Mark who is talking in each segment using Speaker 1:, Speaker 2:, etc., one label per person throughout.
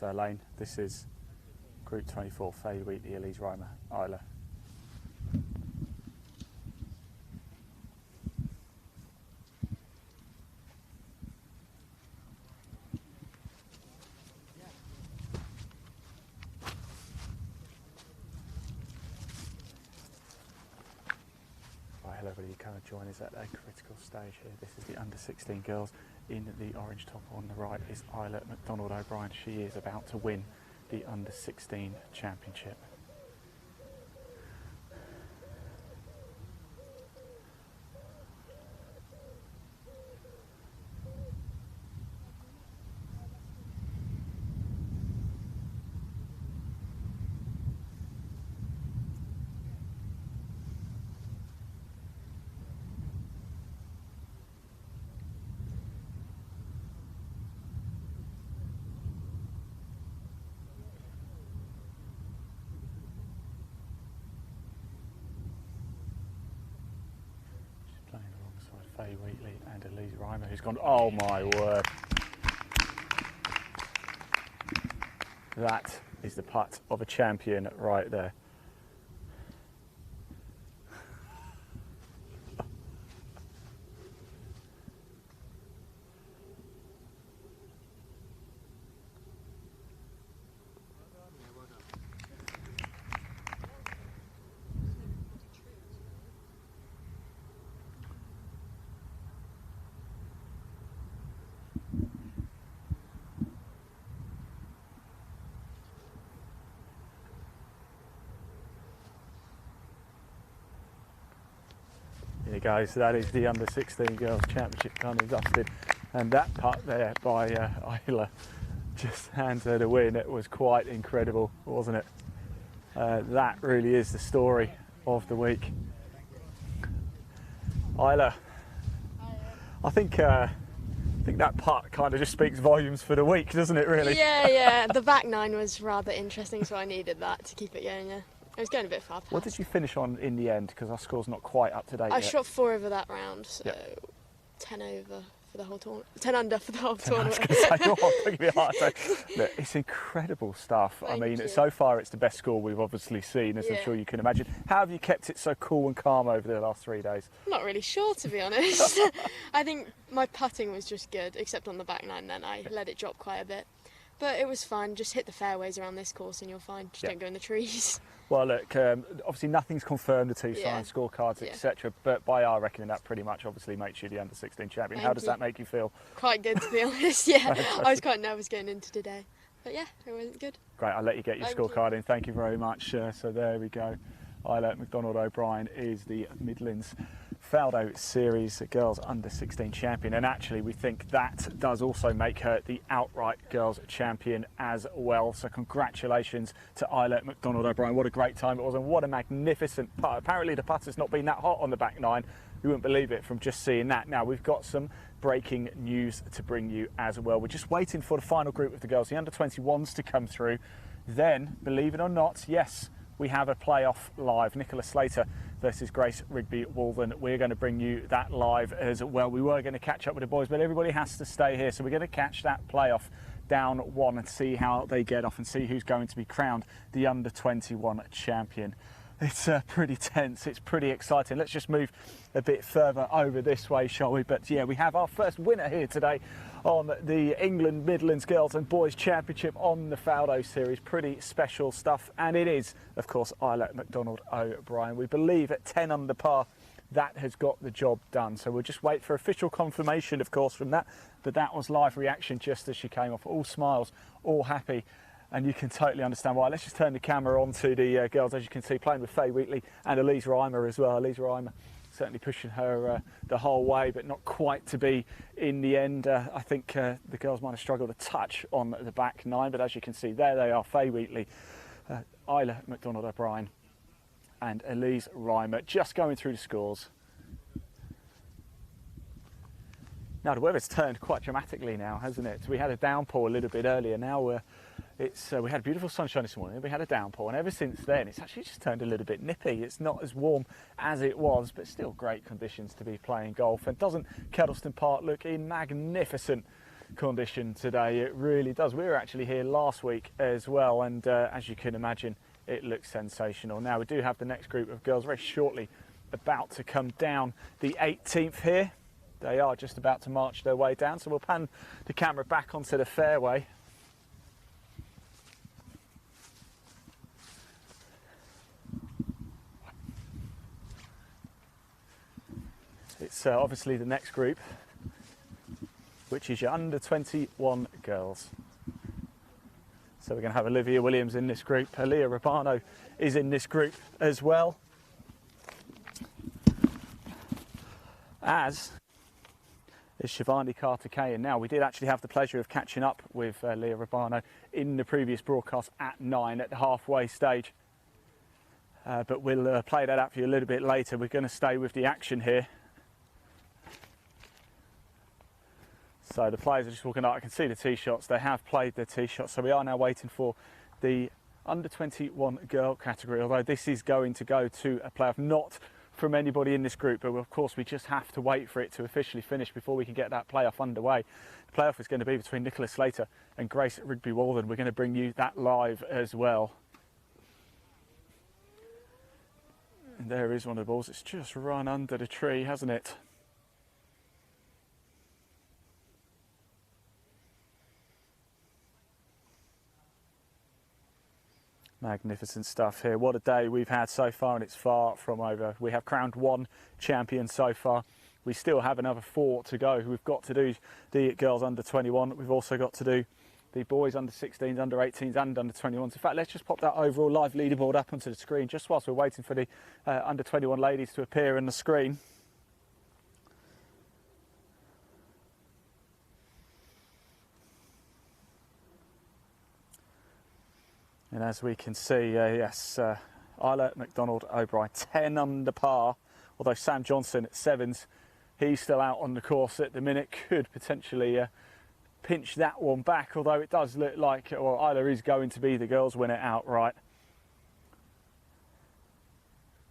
Speaker 1: Lane. This is Group 24, Faye Wheatley, Elise Reimer, Isla. Hello everybody, come and join us at a critical stage here. This is the under 16 girls. In the orange top on the right is Isla McDonald O'Brien. She is about to win the under 16 championship. Faye Wheatley and Elise Reimer, who's gone, oh my word. That is the putt of a champion right there. There you go, so that is the under 16 girls championship done and dusted, and that putt there by Isla just hands her the win. It was quite incredible, wasn't it? That really is the story of the week. Isla, I think that putt kind of just speaks volumes for the week, doesn't it, really?
Speaker 2: Yeah, the back nine was rather interesting, so I needed that to keep it going, yeah. I was going a bit far past.
Speaker 1: What did you finish on in the end? Because our score's not quite up to date
Speaker 2: I
Speaker 1: yet.
Speaker 2: shot 4 over that round, so yep. 10 over for the whole tournament. 10 under for the whole tournament.
Speaker 1: I was going to say, don't give me a heart attack. Look, it's incredible stuff.
Speaker 2: Thank
Speaker 1: I mean,
Speaker 2: you.
Speaker 1: so far it's the best score we've obviously seen, as I'm sure you can imagine. How have you kept it so cool and calm over the last 3 days?
Speaker 2: I'm not really sure, to be honest. I think my putting was just good, except on the back nine then. I let it drop quite a bit. But it was fun. Just hit the fairways around this course and you're fine. Just don't go in the trees.
Speaker 1: Well, look, obviously nothing's confirmed, the two signed scorecards, etc. But by our reckoning, that pretty much obviously makes you the under 16 champion. How does that make you feel?
Speaker 2: Quite good, to be honest. Yeah, I was quite nervous going into today. But yeah, it wasn't good.
Speaker 1: Great, I'll let you get your scorecard in. Thank you very much. So there we go. Isla McDonald O'Brien is the Midlands Faldo Series Girls Under 16 champion, and actually we think that does also make her the outright girls champion as well. So congratulations to Isla McDonald O'Brien. What a great time it was, and what a magnificent putt. Apparently the putter's not been that hot on the back nine. You wouldn't believe it from just seeing that. Now we've got some breaking news to bring you as well. We're just waiting for the final group of the girls, the under 21s, to come through. Then, believe it or not, yes, we have a playoff live. Nicolas Slater versus Grace Rigby Warden. We're going to bring you that live as well. We were going to catch up with the boys, but everybody has to stay here. So we're going to catch that playoff down one and see how they get off and see who's going to be crowned the under 21 champion. It's pretty tense, it's pretty exciting. Let's just move a bit further over this way, shall we? But yeah, we have our first winner here today on the England Midlands Girls and Boys Championship on the Faldo Series. Pretty special stuff, and it is, of course, Isla McDonald O'Brien. We believe at 10 under par, that has got the job done. So we'll just wait for official confirmation, of course, from that. But that was live reaction just as she came off. All smiles, all happy. And you can totally understand why. Let's just turn the camera on to the girls, as you can see, playing with Faye Wheatley and Elise Reimer as well. Elise Reimer certainly pushing her the whole way, but not quite to be in the end. I think the girls might have struggled a touch on the back nine, but as you can see, there they are, Faye Wheatley, Isla McDonald O'Brien and Elise Reimer, just going through the scores. Now the weather's turned quite dramatically now, hasn't it? We had a downpour a little bit earlier. Now we had beautiful sunshine this morning. We had a downpour, and ever since then, it's actually just turned a little bit nippy. It's not as warm as it was, but still great conditions to be playing golf. And doesn't Kedleston Park look in magnificent condition today. It really does. We were actually here last week as well, and as you can imagine, it looks sensational. Now we do have the next group of girls very shortly about to come down the 18th here. They are just about to march their way down, so we'll pan the camera back onto the fairway. It's obviously the next group, which is your under 21 girls. So we're going to have Olivia Williams in this group. Leah Rabano is in this group as well, as is Shivani Karthikeyan. Now, we did actually have the pleasure of catching up with Leah Rabano in the previous broadcast at 9 at the halfway stage. But we'll play that out for you a little bit later. We're going to stay with the action here. So the players are just walking out. I can see the tee shots. They have played their tee shots. So we are now waiting for the under 21 girl category, although this is going to go to a playoff, not from anybody in this group, but of course we just have to wait for it to officially finish before we can get that playoff underway. The playoff is going to be between Nicolas, Slater and Grace Rigby Warden. We're going to bring you that live as well. And there is one of the balls. It's just run under the tree, hasn't it? Magnificent stuff here. What a day we've had so far, and it's far from over. We have crowned 1 champion so far. We still have another 4 to go. We've got to do the girls under 21. We've also got to do the boys under 16s, under 18s and under 21s. In fact, let's just pop that overall live leaderboard up onto the screen just whilst we're waiting for the under 21 ladies to appear on the screen. And as we can see, yes, Isla McDonald O'Brien, 10 under par, although Sam Johnson at 7s, he's still out on the course at the minute, could potentially pinch that one back, although it does look like, well, Isla is going to be the girls' winner outright.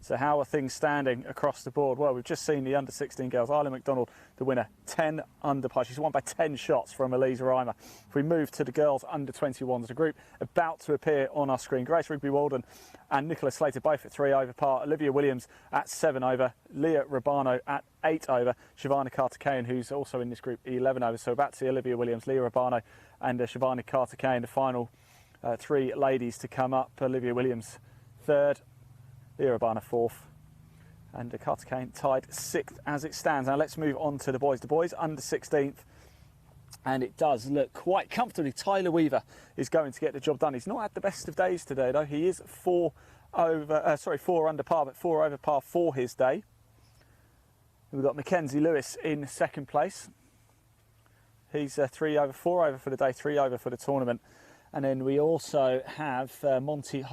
Speaker 1: So how are things standing across the board? Well, we've just seen the under 16 girls. Isla McDonald, the winner, 10 under par. She's won by 10 shots from Elisa Reimer. If we move to the girls under 21s, the group about to appear on our screen. Grace Rigby Warden and Nicolas Slater both at 3 over par. Olivia Williams at 7 over. Leah Rabano at 8 over. Shivani Karthikeyan, who's also in this group, 11 over. So about to see Olivia Williams, Leah Rabano and Shivani Karthikeyan, the final 3 ladies to come up. Olivia Williams 3rd. Leah Rabano 4th, and Karthikeyan tied 6th as it stands. Now let's move on to the boys. The boys under 16th, and it does look quite comfortably. Tyler Weaver is going to get the job done. He's not had the best of days today, though. He is 4 under par, but 4 over par for his day. We've got Mackenzie Lewis in 2nd place. He's 4 over for the day, 3 over for the tournament. And then we also have Monty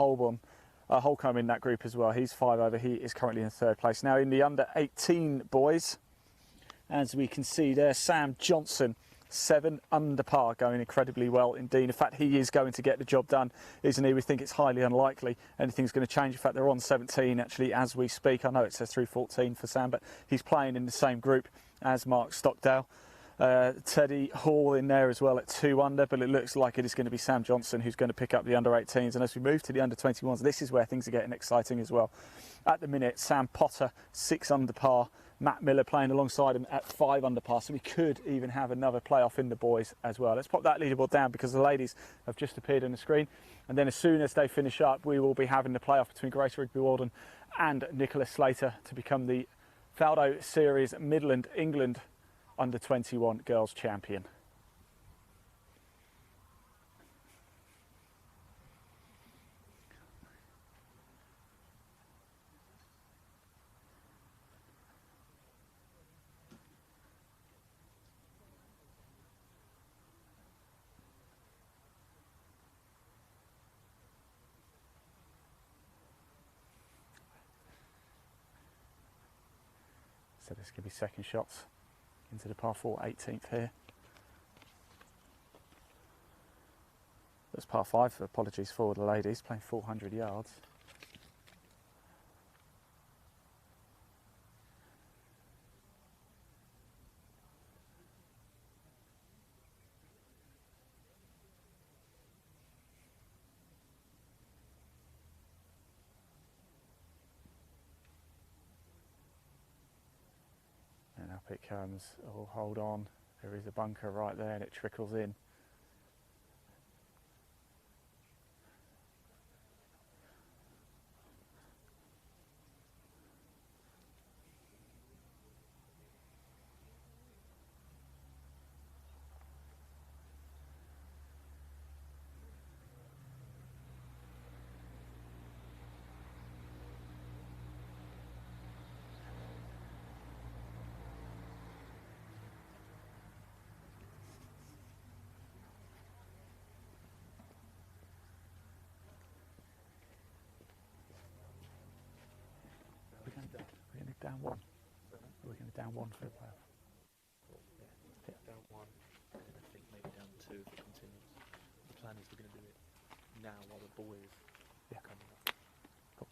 Speaker 1: Holcomb in that group as well. He's 5 over. He is currently in 3rd place. Now in the under 18 boys, as we can see there, Sam Johnson, 7 under par, going incredibly well indeed. In fact, he is going to get the job done, isn't he? We think it's highly unlikely anything's going to change. In fact, they're on 17 actually as we speak. I know it says through 14 for Sam, but he's playing in the same group as Mark Stockdale. Teddy Hall in there as well at 2 under, but it looks like it is going to be Sam Johnson who's going to pick up the under 18s. And as we move to the under 21s, this is where things are getting exciting as well. At the minute, Sam Potter, 6 under par. Matt Miller playing alongside him at 5 under par, so we could even have another playoff in the boys as well. Let's pop that leaderboard down because the ladies have just appeared on the screen, and then as soon as they finish up, we will be having the playoff between Grace Rigby Warden and Nicolas Slater to become the Faldo Series Midland England under 21 girls champion. So this could be second shots into the par 4 18th here. That's par 5, apologies for the ladies, playing 400 yards. it comes. Oh, hold on. There is a bunker right there and it trickles in. We're going to down one. We're going to down one for the playoff.
Speaker 3: Yeah. Down one, and I think maybe down two if it continues. The plan is we're going to do it now while the boys are coming up.
Speaker 1: Cool.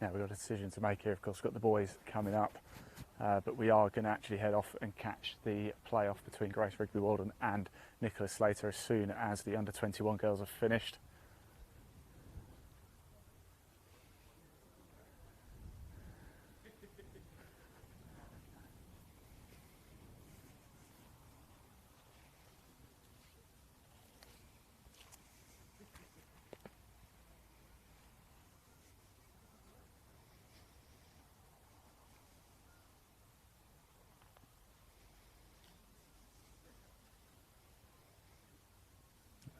Speaker 1: Now we've got a decision to make here. Of course, we've got the boys coming up. But we are going to actually head off and catch the playoff between Grace Rigby Warden and Nicolas Slater as soon as the under-21 girls have finished.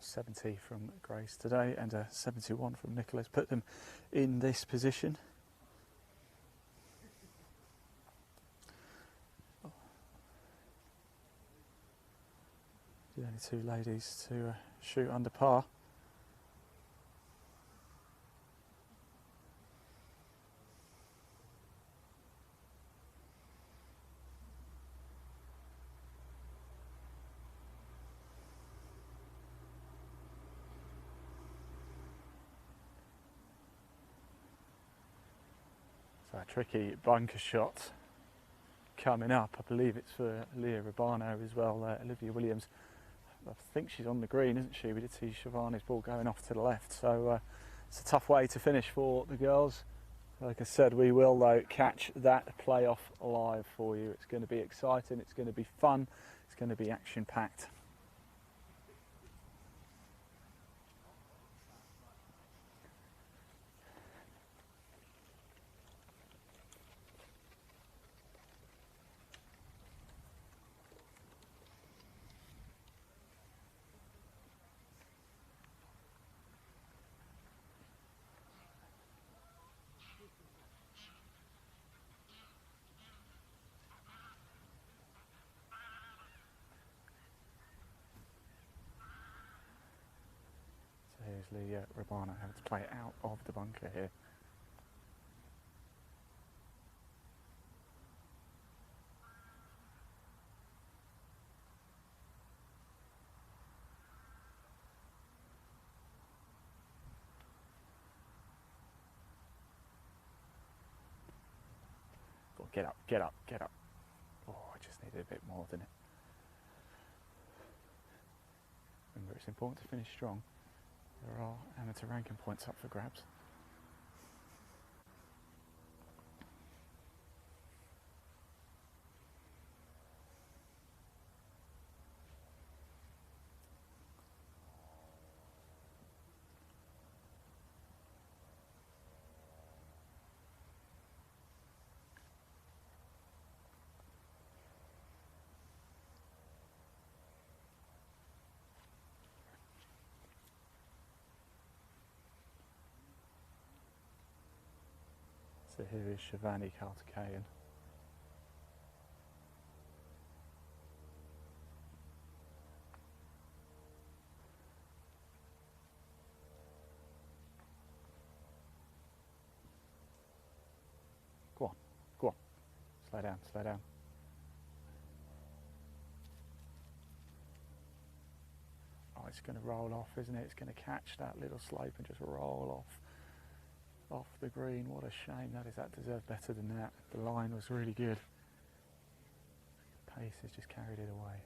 Speaker 1: .70 from Grace today and a 71 from Nicolas put them in this position. The only two ladies to shoot under par. So a tricky bunker shot coming up. I believe it's for Leah Rubano as well, Olivia Williams. I think she's on the green, isn't she? We did see Shivani's ball going off to the left. So it's a tough way to finish for the girls. Like I said, we will though catch that playoff live for you. It's going to be exciting, it's going to be fun, it's going to be action-packed. Here's Leah Rubano having to play it out of the bunker here. Go on, get up, get up, get up. Oh, I just needed a bit more, didn't it? Remember, it's important to finish strong. There are amateur ranking points up for grabs. So here is Shivani Kartikeyan. Go on, go on. Slow down, slow down. Oh, it's going to roll off, isn't it? It's going to catch that little slope and just roll off the green. What a shame that is. That deserved better than that. The line was really good. Pace has just carried it away.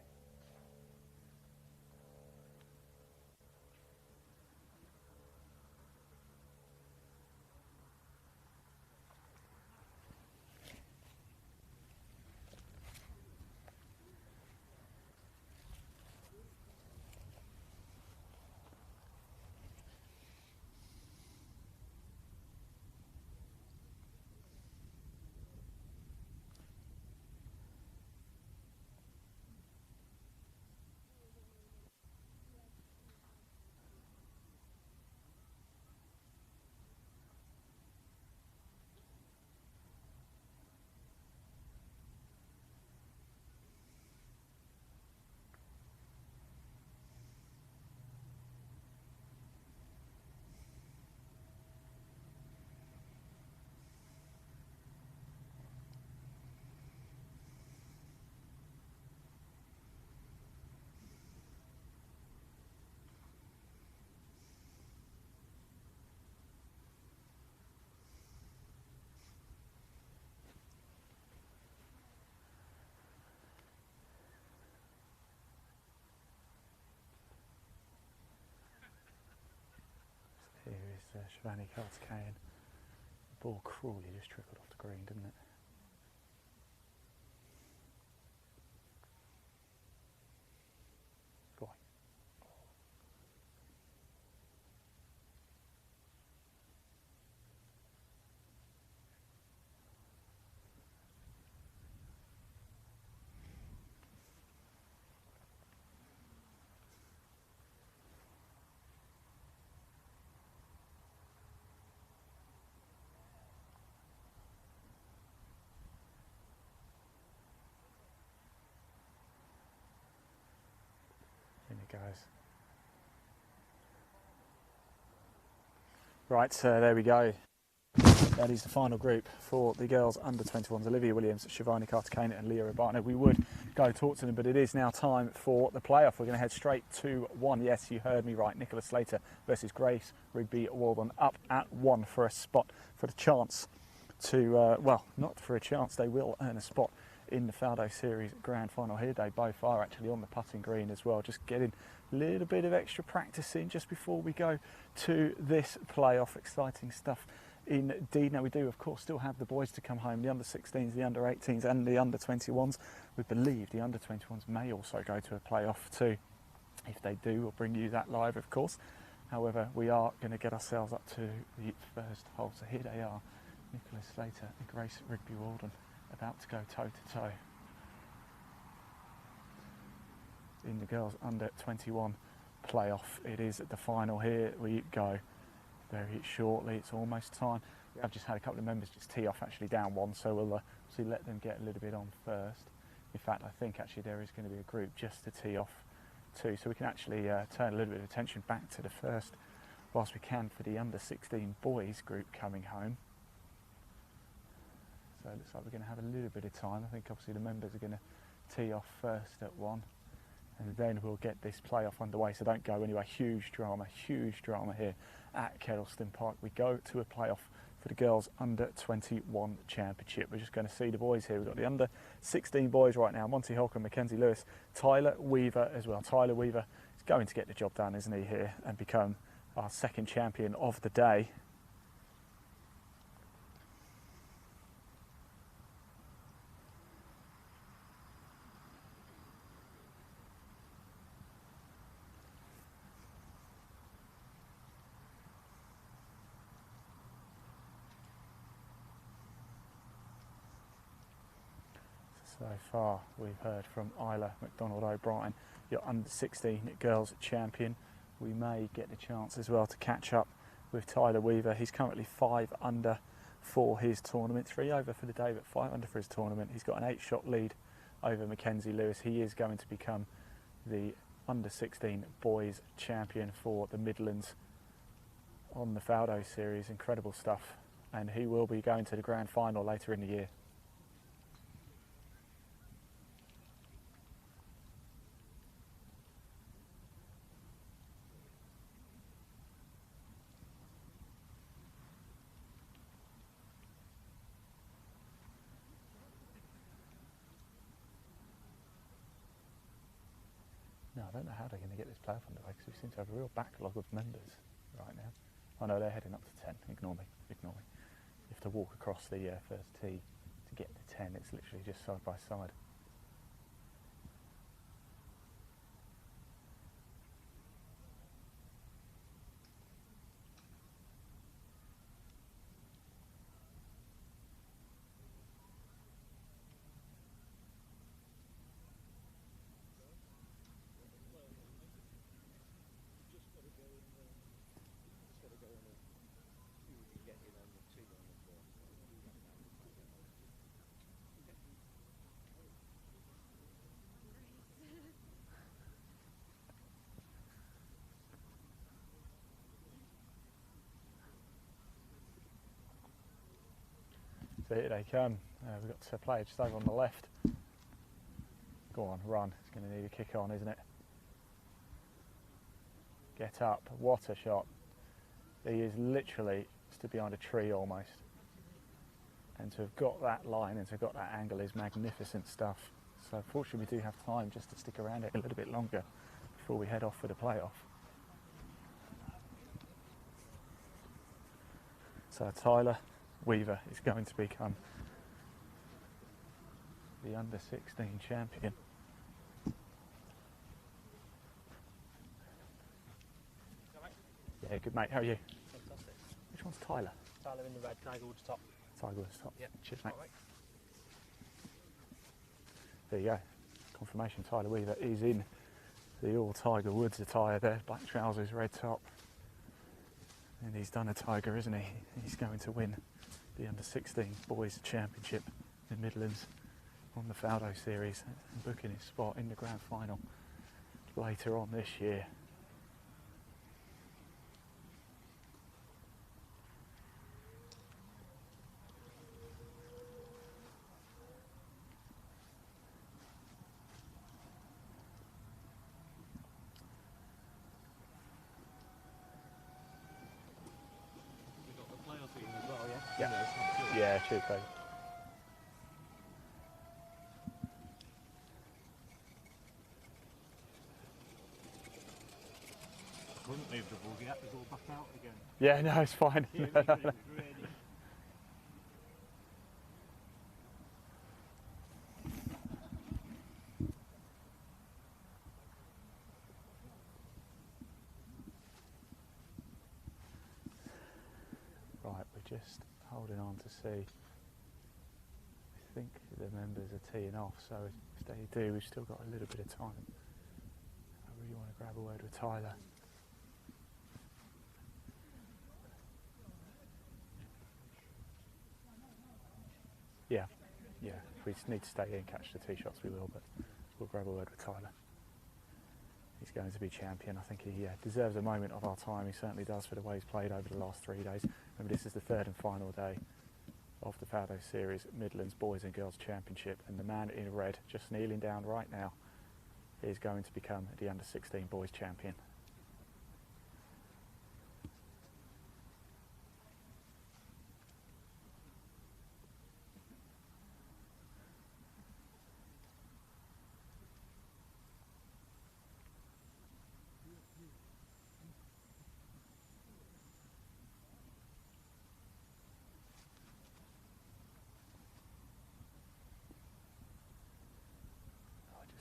Speaker 1: Shivani Kartikeyan. The ball cruelly just trickled off the green, didn't it? Go on. In it goes. Right, so there we go. That is the final group for the girls under 21s. Olivia Williams, Shivani Kartikeyan and Leah Urbano. We would go talk to them, but it is now time for the playoff. We're going to head straight to one. Yes, you heard me right. Nicolas Slater versus Grace Rigby Warden up at one for a spot, for the chance to, well, not for a chance, they will earn a spot in the Faldo Series Grand Final. Here they both are actually on the putting green as well, just getting a little bit of extra practice in just before we go to this playoff. Exciting stuff indeed. Now we do of course still have the boys to come home, the under 16s, the under 18s and the under 21s. We believe the under 21s may also go to a playoff too. If they do, we'll bring you that live of course. However, we are going to get ourselves up to the first hole. So here they are, Nicolas Slater and Grace Rigby Warden, about to go toe to toe in the girls under 21 playoff. It is the final. Here we go very shortly. It's almost time. I've just had a couple of members just tee off actually down one, so we'll see, let them get a little bit on first. In fact, I think actually there is going to be a group just to tee off too, so we can actually turn a little bit of attention back to the first whilst we can for the under 16 boys group coming home. So it looks like we're going to have a little bit of time. I think obviously the members are going to tee off first at one, and then we'll get this playoff underway. So don't go anywhere. Huge drama here at Kedleston Park. We go to a playoff for the girls under 21 championship. We're just going to see the boys here. We've got the under 16 boys right now. Monty Holcomb, Mackenzie Lewis, Tyler Weaver as well. Tyler Weaver is going to get the job done, isn't he, here, and become our second champion of the day. So far we've heard from Isla McDonald-O'Brien, your under 16 girls champion. We may get the chance as well to catch up with Tyler Weaver. He's currently 5 under for his tournament, 3 over for the day, but 5 under for his tournament. He's got an 8-shot lead over Mackenzie Lewis. He is going to become the under 16 boys champion for the Midlands on the Faldo Series. Incredible stuff, and he will be going to the grand final later in the year. No, I don't know how they're going to get this playoff underway because we seem to have a real backlog of members right now. Oh no, they're heading up to 10. Ignore me, ignore me. You have to walk across the first tee to get to 10. It's literally just side by side. So here they come. We've got to play just over on the left. Go on, run. It's going to need a kick on, isn't it? Get up. What a shot. He is literally stood behind a tree almost. And to have got that line and to have got that angle is magnificent stuff. So fortunately we do have time just to stick around it a little bit longer before we head off for the playoff. So Tyler Weaver is going to become the under-16 champion. Yeah, good mate. How are you?
Speaker 3: Fantastic.
Speaker 1: Which one's Tyler?
Speaker 3: Tyler in the red, Tiger Woods top.
Speaker 1: Tiger Woods top.
Speaker 3: Yeah.
Speaker 1: Cheers, mate.
Speaker 3: All right.
Speaker 1: There you go. Confirmation Tyler Weaver is in the all Tiger Woods attire there. Black trousers, red top. And he's done a Tiger, isn't he? He's going to win the under-16 boys championship in Midlands on the Faldo series and booking his spot in the grand final later on this year.
Speaker 3: We've got the playoff team as well, yeah?
Speaker 1: Yeah.
Speaker 3: It's not good.
Speaker 1: Yeah, cheers, Craig.
Speaker 3: Couldn't move the ball, you had to go back out again.
Speaker 1: Yeah, no, it's fine.
Speaker 3: It was really
Speaker 1: Right, we're just holding on to see. I think the members are teeing off, so if they do, we've still got a little bit of time. I really want to grab a word with Tyler. Yeah, if we need to stay here and catch the tee shots, we will, but we'll grab a word with Tyler. He's going to be champion. I think he deserves a moment of our time. He certainly does for the way he's played over the last 3 days. Remember, this is the third and final day of the Faldo Series Midlands Boys and Girls Championship, and the man in red, just kneeling down right now, is going to become the under-16 boys champion.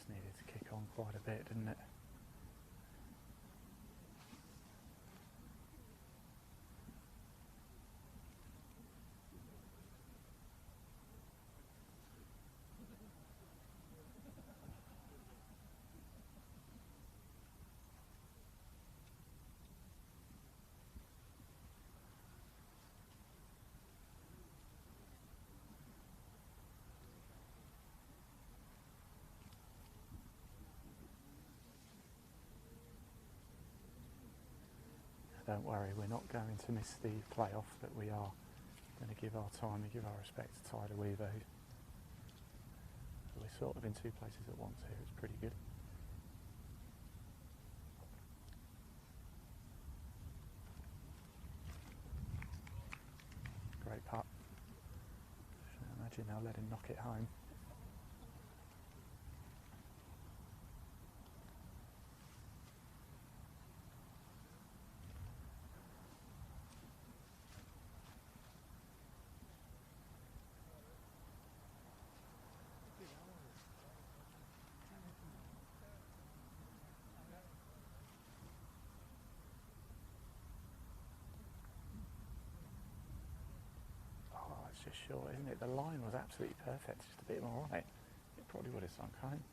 Speaker 1: Needed to kick on quite a bit, didn't it? Don't worry, we're not going to miss the playoff, but we are going to give our time and give our respect to Tyler Weaver. We're sort of in two places at once here, it's pretty good. Great putt. I imagine they'll let him knock it home. Just short, isn't it? The line was absolutely perfect, just a bit more on it. It probably would have sunk home.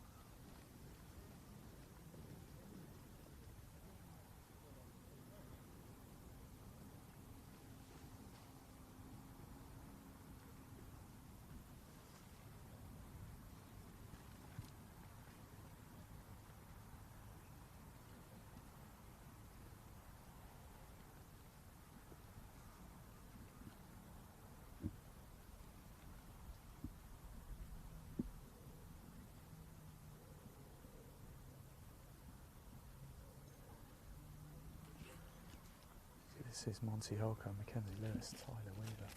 Speaker 1: This is Monty Holcomb, Mackenzie Lewis, Tyler Weaver.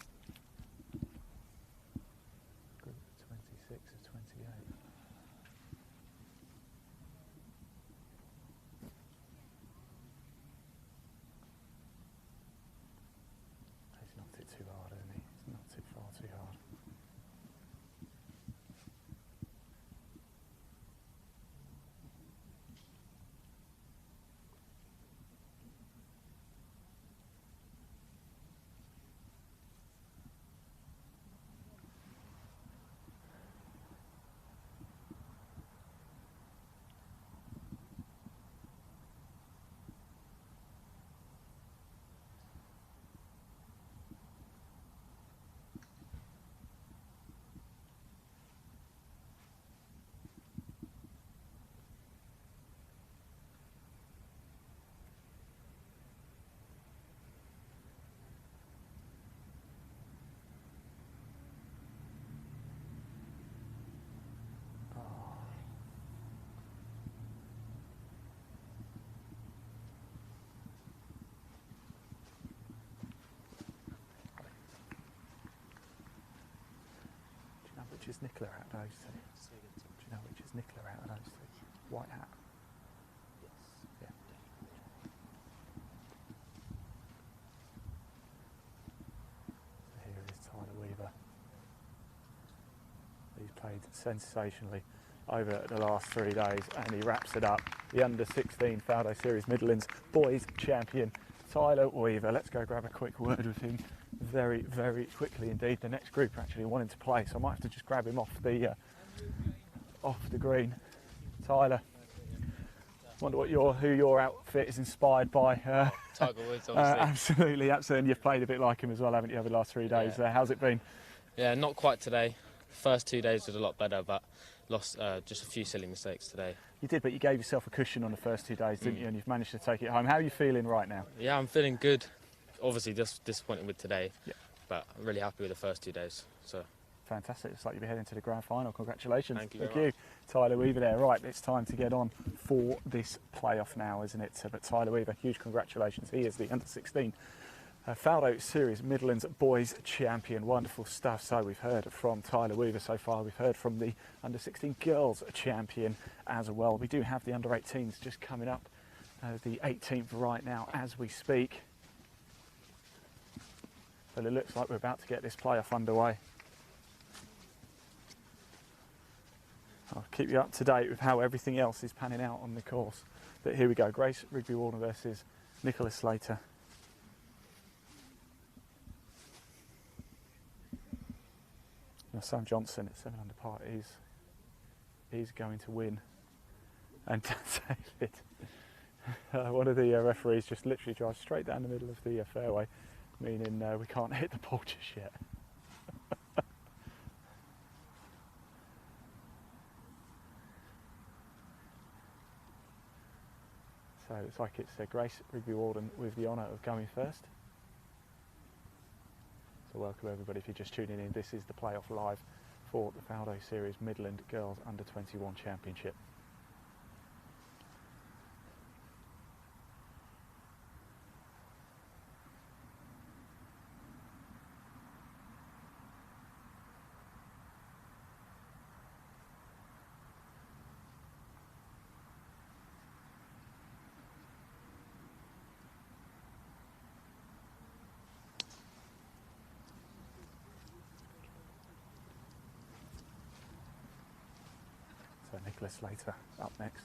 Speaker 1: Group of 26 of 28. He's knocked it too Nicolas out of those two?
Speaker 3: Say again, Tim.
Speaker 1: Do you know which is Nicolas out of those two? White hat.
Speaker 3: Yes.
Speaker 1: Yeah. Here is Tyler Weaver. He's played sensationally over the last 3 days, and he wraps it up. The under-16 Faldo Series Midlands Boys Champion, Tyler Weaver. Let's go grab a quick word with him very, very quickly indeed. The next group are actually wanting to play, so I might have to just grab him off the green. Tyler, wonder what who your outfit is inspired by.
Speaker 4: Tiger Woods, obviously.
Speaker 1: Absolutely, absolutely. And you've played a bit like him as well, haven't you, over the last 3 days?
Speaker 4: Yeah.
Speaker 1: How's it been?
Speaker 4: Yeah, not quite today. First 2 days was a lot better, but lost just a few silly mistakes today.
Speaker 1: You did, but you gave yourself a cushion on the first 2 days, didn't you? And you've managed to take it home. How are you feeling right now?
Speaker 4: Yeah, I'm feeling good. Obviously, just disappointed with today,
Speaker 1: Yeah.
Speaker 4: but I'm really happy with the first 2 days. So.
Speaker 1: Fantastic. It's like you'll be heading to the grand final. Congratulations.
Speaker 4: Thank you very much.
Speaker 1: Tyler Weaver there. Right, it's time to get on for this playoff now, isn't it? But Tyler Weaver, huge congratulations. He is the under-16 Faldo Series Midlands Boys Champion. Wonderful stuff. So we've heard from Tyler Weaver so far. We've heard from the under-16 Girls Champion as well. We do have the under-18s just coming up, the 18th right now as we speak. But it looks like we're about to get this playoff underway. I'll keep you up to date with how everything else is panning out on the course. But here we go. Grace Rigby Warden versus Nicolas Slater. Now Sam Johnson at 7 under par is going to win. And David, one of the referees just literally drives straight down the middle of the fairway, meaning we can't hit the ball just yet. So it's like it's Grace Rigby Warden with the honour of going first. So welcome everybody if you're just tuning in. This is the playoff live for the Faldo Series Midland Girls Under-21 Championship. So Nicolas Slater up next.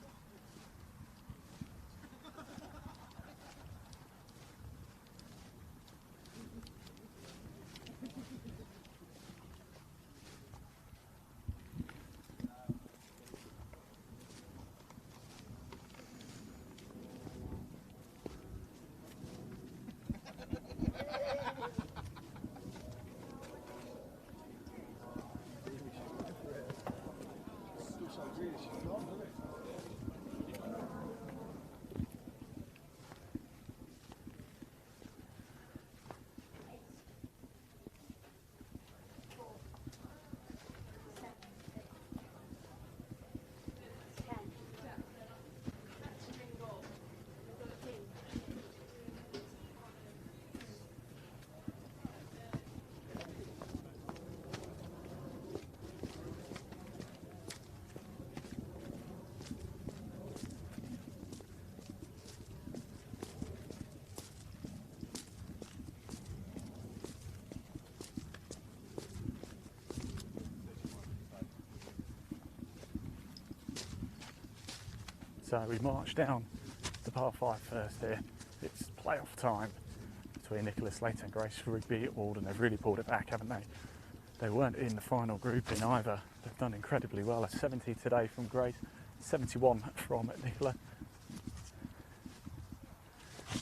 Speaker 1: So we march down to par 5 first here. It's playoff time between Nicolas Slater and Grace Rigby Warden. They've really pulled it back, haven't they? They weren't in the final grouping either. They've done incredibly well. A 70 today from Grace, 71 from Nicola.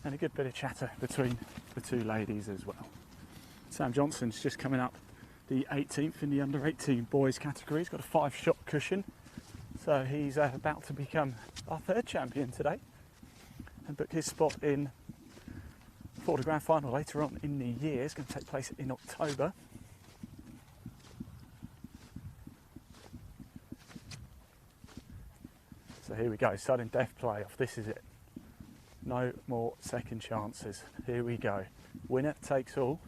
Speaker 1: And a good bit of chatter between the two ladies as well. Sam Johnson's just coming up the 18th in the under-18 boys category. He's got a 5-shot cushion. So he's about to become our 3rd champion today and book his spot in for the grand final later on in the year. It's going to take place in October. So here we go, sudden death playoff. This is it. No more second chances. Here we go. Winner takes all.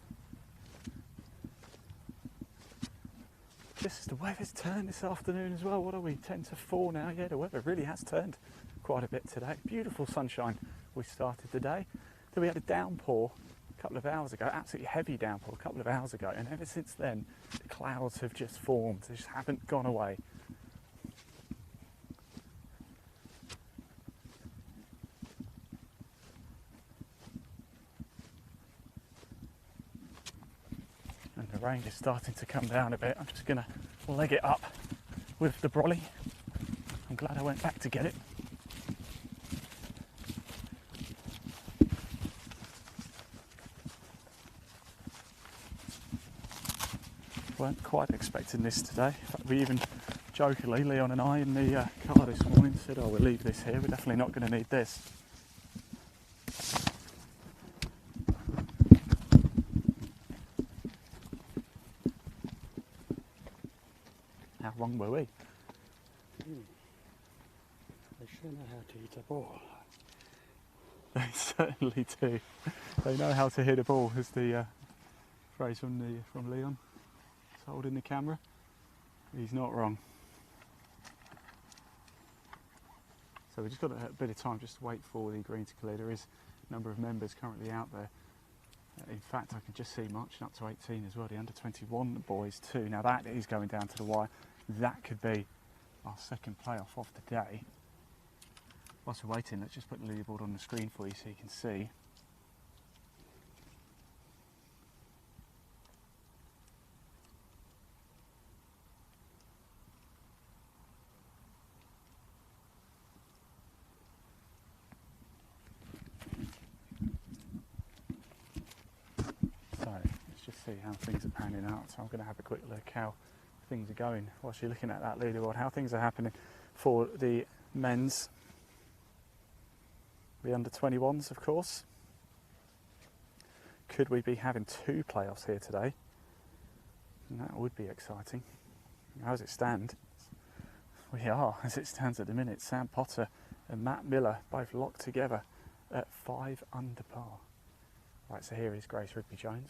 Speaker 1: just the weather's turned this afternoon as well. What are we, 10 to 4 now? Yeah, the weather really has turned quite a bit today. Beautiful sunshine we started the day. Then we had a downpour a couple of hours ago, absolutely heavy downpour a couple of hours ago, and ever since then the clouds have just formed, they just haven't gone away. And the rain is starting to come down a bit. I'm just going to leg it up with the brolly. I'm glad I went back to get it. Weren't quite expecting this today. In fact, we even jokingly, Leon and I in the car this morning said, oh, we'll leave this here, we're definitely not going to need this. How wrong were we?
Speaker 5: They sure know how to hit a ball.
Speaker 1: They certainly do. They know how to hit a ball, is the phrase from Leon. Holding the camera. He's not wrong. So we've just got a bit of time just to wait for the green to clear. There is a number of members currently out there. In fact, I can just see marching up to 18 as well, the under 21 boys too. Now that is going down to the wire. That could be our second playoff of the day. Whilst we're waiting, let's just put the leaderboard on the screen for you so you can see. See how things are panning out. So I'm going to have a quick look how things are going whilst you're looking at that leaderboard, how things are happening for the men's, the under 21s of course. Could we be having 2 playoffs here today? And that would be exciting. How does it stand? We are, as it stands at the minute, Sam Potter and Matt Miller both locked together at 5 under par. Right, so here is Grace Rigby Jones.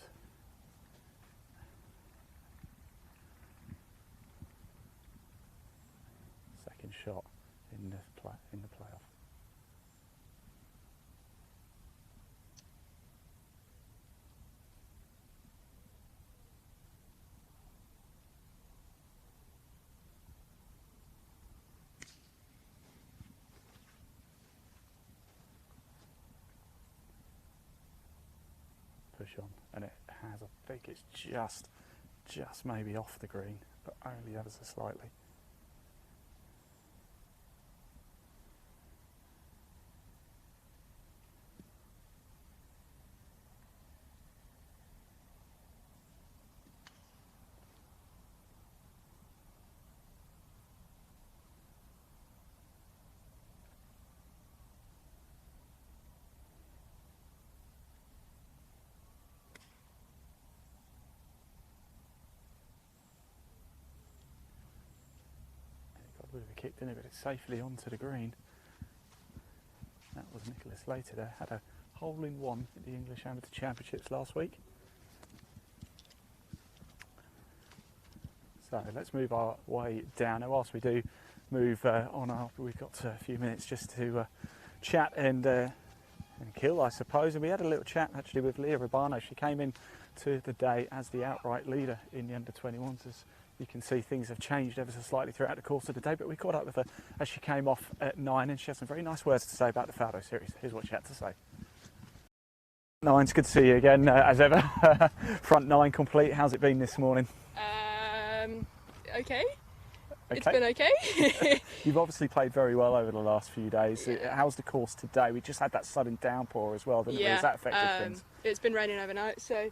Speaker 1: Shot in the playoff. Push on, and it has. I think it's just maybe off the green, but only ever so slightly. Bit of a kick, didn't it? But it's safely onto the green. That was Nicolas Slater there. Had a hole-in-one at the English Amateur Championships last week. So let's move our way down. Now, whilst we do move on up, we've got a few minutes just to chat and kill, I suppose. And we had a little chat actually with Leah Urbano. She came in to the day as the outright leader in the under 21s. As you can see, things have changed ever so slightly throughout the course of the day, but we caught up with her as she came off at 9, and she had some very nice words to say about the Faldo series. Here's what she had to say. 9, it's good to see you again, as ever. Front 9 complete. How's it been this morning?
Speaker 2: Okay. It's been okay.
Speaker 1: You've obviously played very well over the last few days.
Speaker 2: Yeah.
Speaker 1: How's the course today? We just had that sudden downpour as well, didn't we? Has that affected things?
Speaker 2: It's been raining overnight, so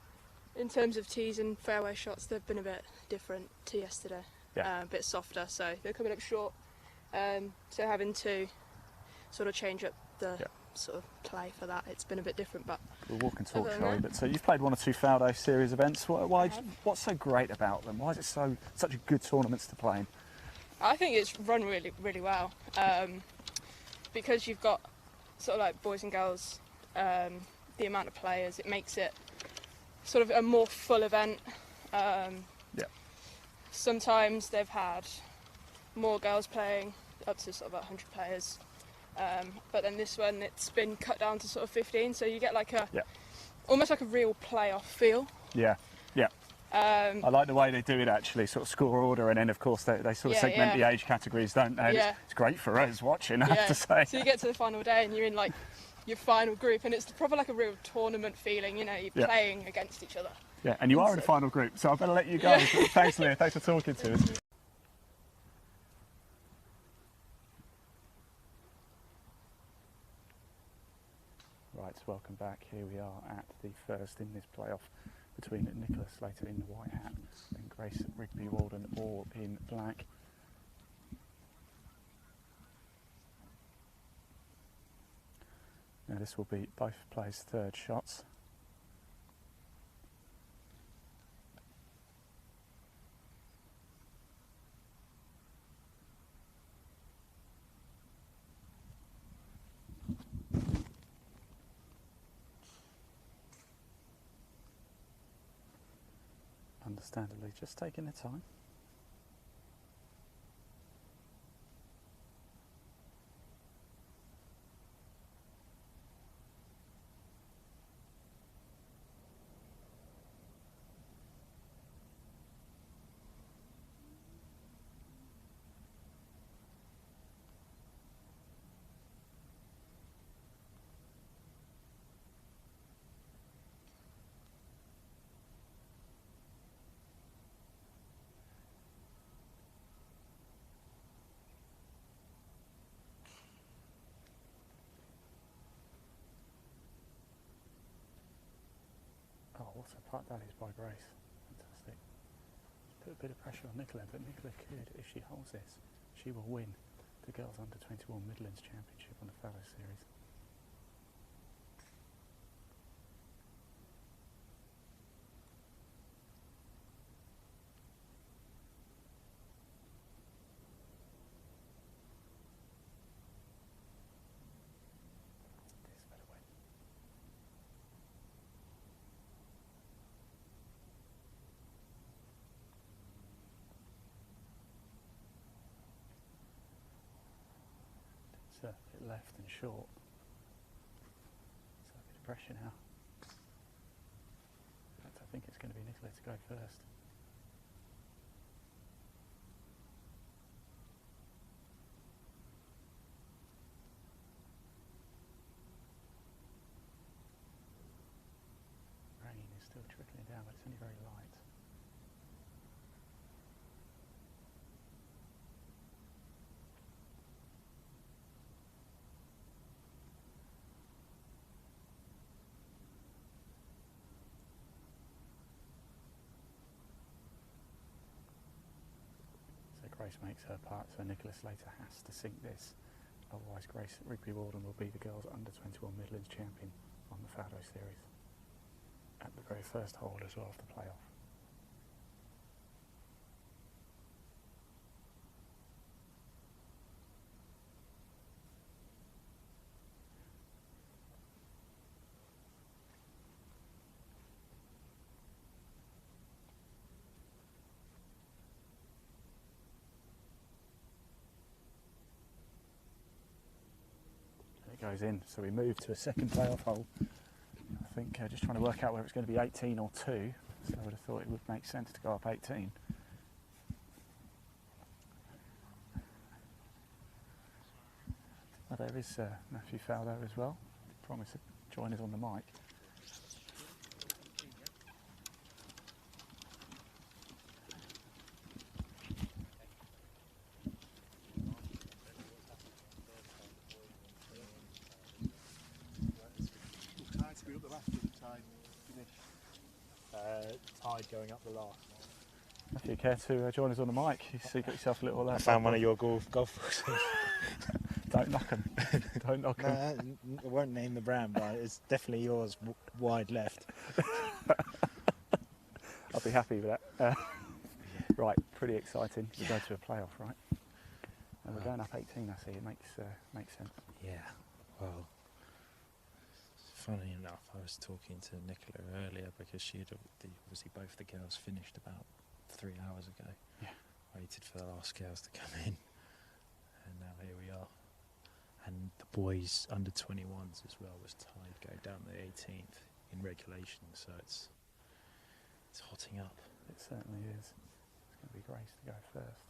Speaker 2: in terms of tees and fairway shots, they've been a bit different to yesterday.
Speaker 1: Yeah.
Speaker 2: A bit softer, so they're coming up short. So having to sort of change up the sort of play for that, it's been a bit different. But
Speaker 1: we'll walk and talk, shall we? But so you've played 1 or 2 Faldo series events. What's so great about them? Why is it such a good tournaments to play in?
Speaker 2: I think it's run really, really well because you've got sort of like boys and girls. The amount of players, it makes it sort of a more full event.
Speaker 6: sometimes they've had more girls playing, up to sort of 100 players. But then this one, it's been cut down to sort of 15, so you get like almost like a real playoff feel.
Speaker 1: Yeah, yeah. I like the way they do it actually, sort of score order, and then of course they sort of segment the age categories, don't they?
Speaker 6: Yeah.
Speaker 1: It's great for us watching, I have to say.
Speaker 6: So you get to the final day and you're in like your final group, and it's probably like a real tournament feeling, you know, you're playing against each other.
Speaker 1: Yeah, and you are in the final group, so I better let you go. Thanks, Leah. Thanks for talking to us. Right, welcome back. Here we are at the first in this playoff between Nicolas, Slater in the white hat and Grace, Rigby, Warden all in black. Now this will be both players' third shots. Understandably, just taking their time. Oh, what a putt that is by Grace. Fantastic. Put a bit of pressure on Nicola, but Nicola could, if she holds this, she will win the Girls Under 21 Midlands Championship on the Fowler Series. This better win. It's a bit left and short. So a bit of pressure now. In fact, I think it's going to be Nicola to go first. Rain is still trickling down, but it's only very light. So Grace makes her part, so Nicolas Slater has to sink this. Otherwise Grace Rigby Warden will be the Girls Under 21 Midlands Champion on the Faldo Series. At the very first hole as well of the playoff. It goes in, so we move to a second playoff hole. I think just trying to work out whether it's going to be 18 or 2, so I would have thought it would make sense to go up 18. Oh, there is Matthew Faldo as well. Promise to join us on the mic.
Speaker 3: Tide going up the last.
Speaker 1: If you care to join us on the mic, you see, got yourself a little.
Speaker 7: I found one of your golf courses.
Speaker 1: Don't knock them. Don't knock them.
Speaker 7: I won't name the brand, but it's definitely yours, wide left.
Speaker 1: I'll be happy with that. Right, pretty exciting. We go to a playoff, right? And we're going up 18. I see. It makes sense.
Speaker 7: Yeah. Well, funny enough, I was talking to Nicola earlier because she had obviously both the girls finished about
Speaker 8: 3 hours ago.
Speaker 1: Yeah.
Speaker 8: Waited for the last girls to come in, and now here we are. And the boys under 21s as well was tied going down the 18th in regulation, so it's hotting up.
Speaker 1: It certainly is. It's going to be Grace to go first.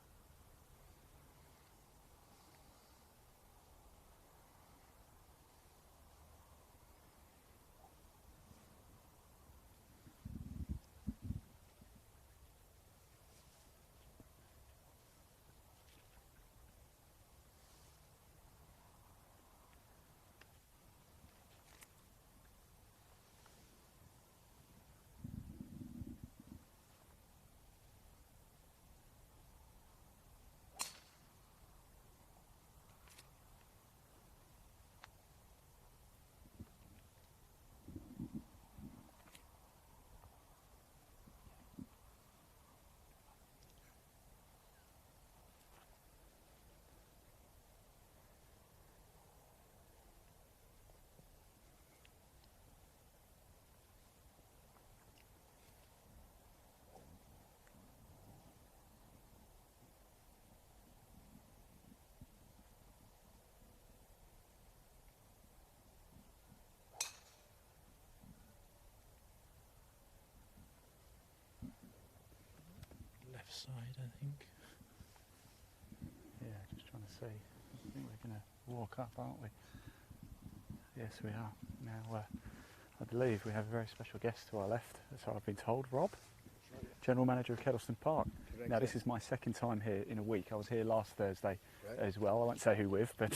Speaker 8: Left side, I think.
Speaker 1: Yeah, just trying to see. I think we're going to walk up, aren't we? Yes, we are. Now, I believe we have a very special guest to our left, so I've been told. Rob, General Manager of Kedleston Park.
Speaker 9: Correct.
Speaker 1: Now, this is my second time here in a week. I was here last Thursday as well. I won't say who with, but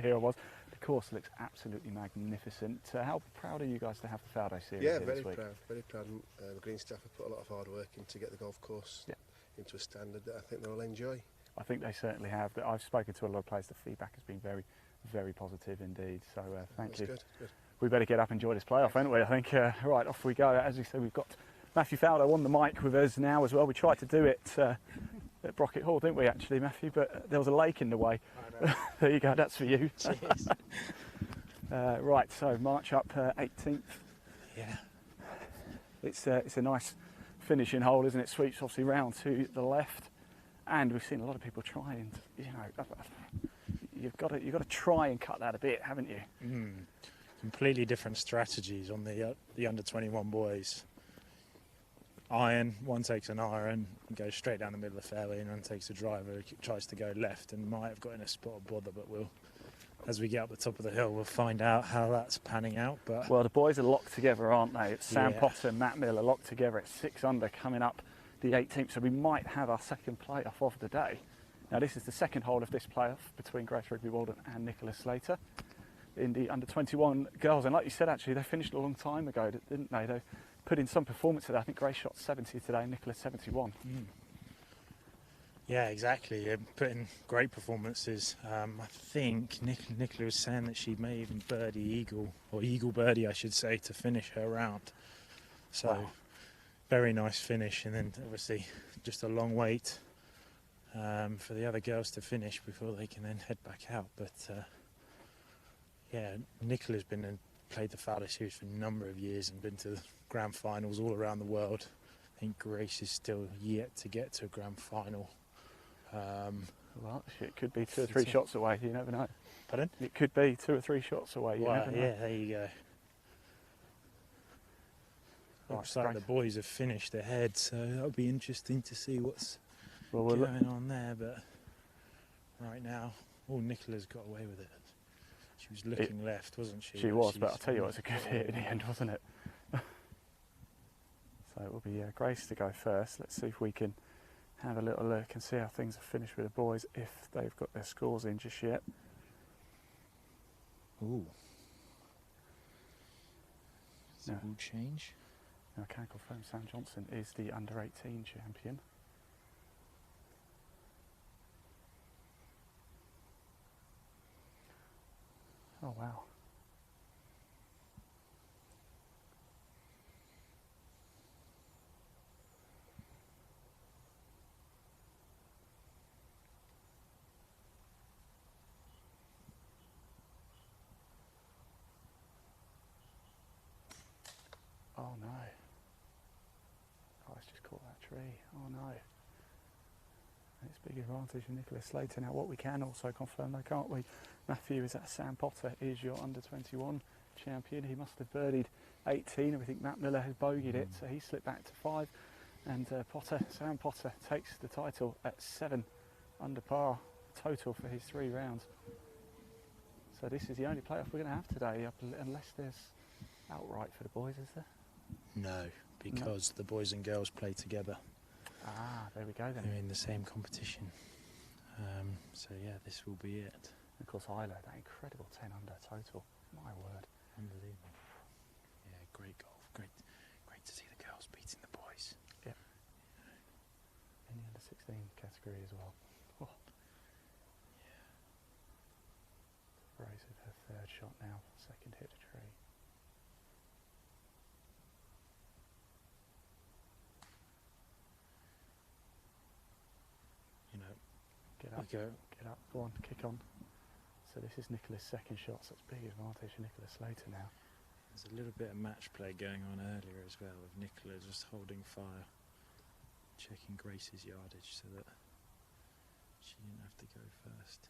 Speaker 1: here I was. The course looks absolutely magnificent. How proud are you guys to have the Faldo series
Speaker 9: Yeah,
Speaker 1: here
Speaker 9: very
Speaker 1: this week?
Speaker 9: proud. Very proud. The green staff have put a lot of hard work in to get the golf course into a standard that I think they'll enjoy.
Speaker 1: I think they certainly have. I've spoken to a lot of players. The feedback has been very, very positive indeed. So thank you.
Speaker 9: Good, good.
Speaker 1: We better get up and enjoy this playoff, haven't we? I think. Right, off we go. As we said, we've got Matthew Faldo on the mic with us now as well. We tried to do it at Brocket Hall, didn't we, actually, Matthew? But there was a lake in the way. There you go. That's for you.
Speaker 8: Cheers.
Speaker 1: Right, so March up 18th.
Speaker 8: Yeah.
Speaker 1: It's a nice finishing hole, isn't it? Sweeps obviously round to the left, and we've seen a lot of people try and, you know, you've got to try and cut that a bit, haven't you?
Speaker 8: Completely different strategies on the under 21 boys. Iron, one takes an iron and goes straight down the middle of the fairway, and one takes a driver, tries to go left and might have got in a spot of bother, but we'll, as we get up the top of the hill, we'll find out how that's panning out. But
Speaker 1: well, the boys are locked together, aren't they? It's Sam
Speaker 8: Yeah.
Speaker 1: Potter and Matt Miller locked together at 6 under coming up the 18th, so we might have our second playoff of the day. Now, this is the second hole of this playoff between Grace Rigby Warden and Nicolas Slater in the under 21 girls. And like you said, actually, they finished a long time ago, didn't they? They put in some performance today. I think Grace shot 70 today, Nicolas 71.
Speaker 8: yeah, exactly. Put in great performances. I think Nicola was saying that she may even birdie eagle, or eagle birdie, I should say, to finish her round. So,
Speaker 1: Wow.
Speaker 8: very nice finish. And then obviously just a long wait for the other girls to finish before they can then head back out. But yeah, Nicola's been and played the Fowler series for a number of years and been to the grand finals all around the world. I think Grace is still yet to get to a grand final.
Speaker 1: Well, it could be 2 or 3 shots away, you never know.
Speaker 8: Pardon?
Speaker 1: It could be 2 or 3 shots away, you
Speaker 8: Well,
Speaker 1: never know.
Speaker 8: yeah, there you go.
Speaker 1: Right,
Speaker 8: Looks like
Speaker 1: Grace.
Speaker 8: the boys have finished ahead, so that'll be interesting to see what's
Speaker 1: Well, we'll
Speaker 8: going on there. But right now, Nicola's got away with it. She was looking left, wasn't she?
Speaker 1: She was, but I'll tell you what, it was a good hit in the end, wasn't it? So it will be Grace to go first. Let's see if we can have a little look and see how things are finished with the boys, if they've got their scores in just yet.
Speaker 8: Ooh.
Speaker 1: Yeah.
Speaker 8: Will change.
Speaker 1: Now, I can confirm Sam Johnson is the under-18 champion. Oh, wow. Oh, no. Oh, let's just call that tree. Oh no. It's big advantage for Nicolas Slater. Now what we can also confirm though, can't we, Matthew, is that Sam Potter is your under-21 champion. He must have birdied 18. I think Matt Miller has bogeyed it, so he slipped back to 5. And Sam Potter takes the title at 7 under par total for his 3 rounds. So this is the only playoff we're going to have today, unless there's outright for the boys, is there?
Speaker 8: No, because the boys and girls play together.
Speaker 1: Ah, there we go then.
Speaker 8: They're in the same competition. So yeah, this will be it.
Speaker 1: Of course, Isla, that incredible 10 under total. My word.
Speaker 8: Unbelievable. Yeah, great golf. Great to see the girls beating the boys.
Speaker 1: Yep. In the under 16 category as well. Oh.
Speaker 8: Yeah.
Speaker 1: Rose with her 3rd shot now, 2nd hit a tree.
Speaker 8: You know,
Speaker 1: Get up, get up, go on, kick on. So this is Nicolas' 2nd shot, so it's big advantage for Nicolas Slater now.
Speaker 8: there's a little bit of match play going on earlier as well, with Nicolas just holding fire, checking Grace's yardage so that she didn't have to go first.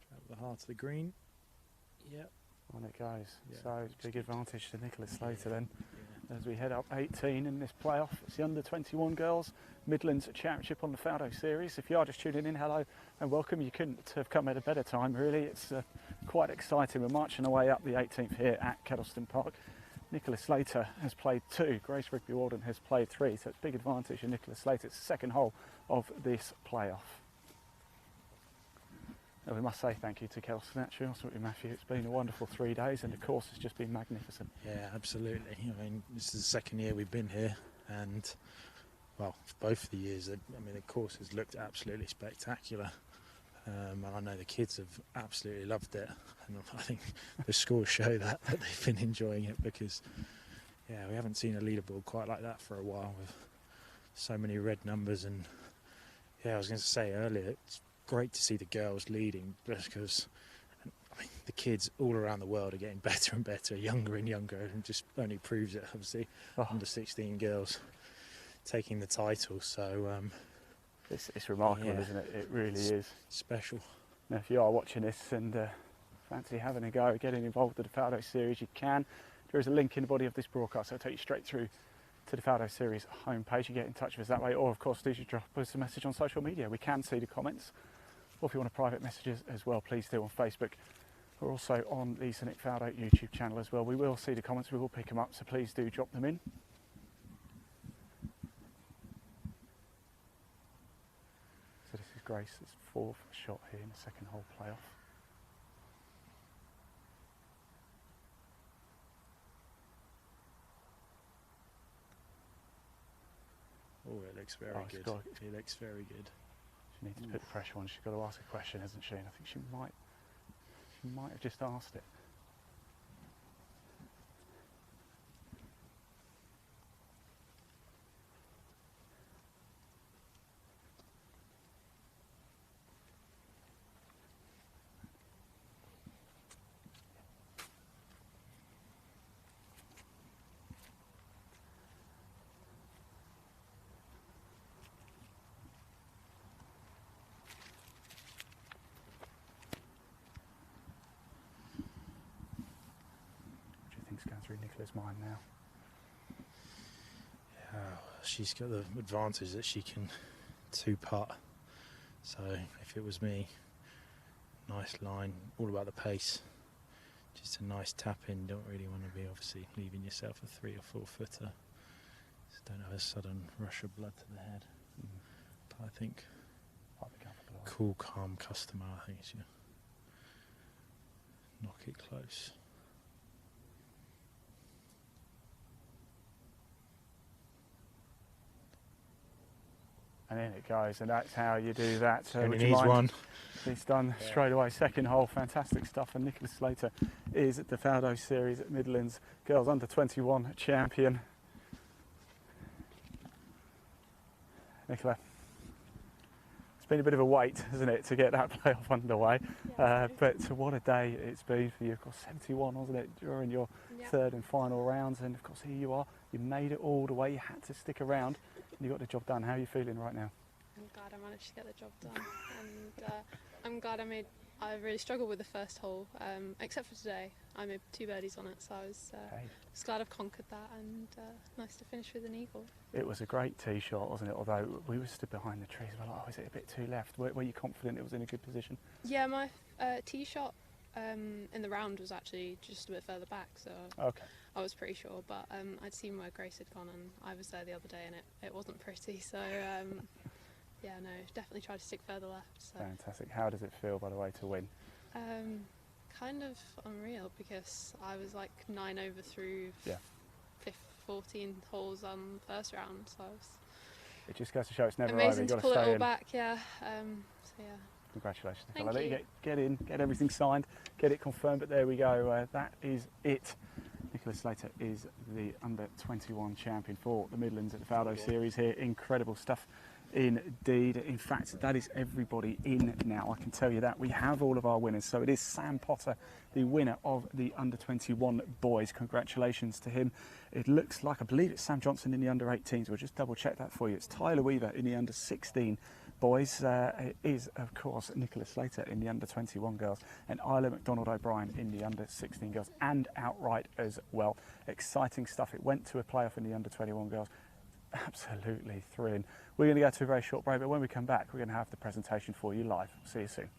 Speaker 8: Travel the heart of the green. Yep.
Speaker 1: On it goes.
Speaker 8: Yeah,
Speaker 1: So it's big advantage to Nicolas Slater then.
Speaker 8: Yeah.
Speaker 1: As we head up 18 in this playoff. It's the under-21 girls Midlands Championship on the Faldo series. If you are just tuning in, hello and welcome. You couldn't have come at a better time, really. It's quite exciting. We're marching our way up the 18th here at Kedleston Park. Nicolas Slater has played 2. Grace Rigby Warden has played 3. So it's big advantage for Nicolas Slater. It's the 2nd hole of this playoff. And we must say thank you to Kedleston, actually, also with Matthew. It's been a wonderful 3 days and the course has just been magnificent.
Speaker 8: Yeah, absolutely. I mean, this is the 2nd year we've been here, and well, for both of the years, I mean, the course has looked absolutely spectacular. And I know the kids have absolutely loved it, and I think the scores show that they've been enjoying it, because yeah, we haven't seen a leaderboard quite like that for a while, with so many red numbers. And yeah, I was going to say earlier, it's great to see the girls leading, because I mean, the kids all around the world are getting better and better, younger and younger, and just only proves it, obviously. Under 16 girls taking the title, so
Speaker 1: it's remarkable,
Speaker 8: yeah,
Speaker 1: isn't it? It really is
Speaker 8: special.
Speaker 1: Now, if you are watching this and fancy having a go, getting involved with the Faldo series, you can. There is a link in the body of this broadcast, so it'll take you straight through to the Faldo series homepage. You get in touch with us that way, or of course, do you drop us a message on social media? We can see the comments, or if you want to private messages as well, please do on Facebook. We're also on the Cynic Faldo YouTube channel as well. We will see the comments, we will pick them up, so please do drop them in. So this is Grace's 4th shot here in the 2nd hole playoff.
Speaker 8: Oh, it looks very good. It looks very good.
Speaker 1: She needs to put pressure on. She's got to ask a question, hasn't she? And I think she might have just asked it. Going through Nicola's mind now.
Speaker 8: Yeah, she's got the advantage that she can 2-putt. So if it was me, nice line, all about the pace. Just a nice tap in. Don't really want to be obviously leaving yourself a 3 or 4 footer. Just don't have a sudden rush of blood to the head. But I think cool, calm customer, I think she'll knock it close.
Speaker 1: And in it goes, and that's how you do that.
Speaker 8: Only needs one.
Speaker 1: He's done straight away. 2nd hole, fantastic stuff. And Nicolas Slater is at the Faldo series at Midlands Girls Under-21 champion. Nicola, it's been a bit of a wait, hasn't it, to get that playoff underway. But what a day it's been for you. Of course, 71, wasn't it, during your third and final rounds. And of course, here you are. You made it all the way. You had to stick around, and you got the job done. How are you feeling right now?
Speaker 10: I'm glad I managed to get the job done, and I'm glad I really struggled with the first hole, except for today. I made 2 birdies on it, so I was glad I've conquered that, and nice to finish with an eagle. It
Speaker 1: was a great tee shot, wasn't it? Although we were stood behind the trees, we were like, oh, is it a bit too left? Were you confident it was in a good position?
Speaker 10: Yeah, my tee shot in the round was actually just a bit further back, so I was pretty sure. But I'd seen where Grace had gone, and I was there the other day, and it wasn't pretty. So yeah, no, definitely tried to stick further left. So.
Speaker 1: Fantastic. How does it feel, by the way, to win?
Speaker 10: Kind of unreal, because I was like 9 over through 14 holes on the first round, so
Speaker 1: it just goes to show it's never
Speaker 10: amazing
Speaker 1: over. You've got
Speaker 10: to pull
Speaker 1: stay
Speaker 10: it all
Speaker 1: in.
Speaker 10: back. So yeah.
Speaker 1: Congratulations,
Speaker 10: Thank
Speaker 1: Nicola.
Speaker 10: you.
Speaker 1: Let you get in, get everything signed, get it confirmed. But there we go. That is it. Nicolas Slater is the under-21 champion for the Midlands at the Faldo Series here. Incredible stuff indeed. In fact, that is everybody in now. I can tell you that. We have all of our winners. So it is Sam Potter, the winner of the under-21 boys. Congratulations to him. It looks like, I believe it's Sam Johnson in the under-18s. We'll just double check that for you. It's Tyler Weaver in the under-16 boys. It is, of course, Nicolas Slater in the under-21 girls, and Isla McDonald O'Brien in the under-16 girls, and outright as well. Exciting stuff. It went to a playoff in the under-21 girls. Absolutely thrilling. We're going to go to a very short break, but when we come back, we're going to have the presentation for you live. See you soon.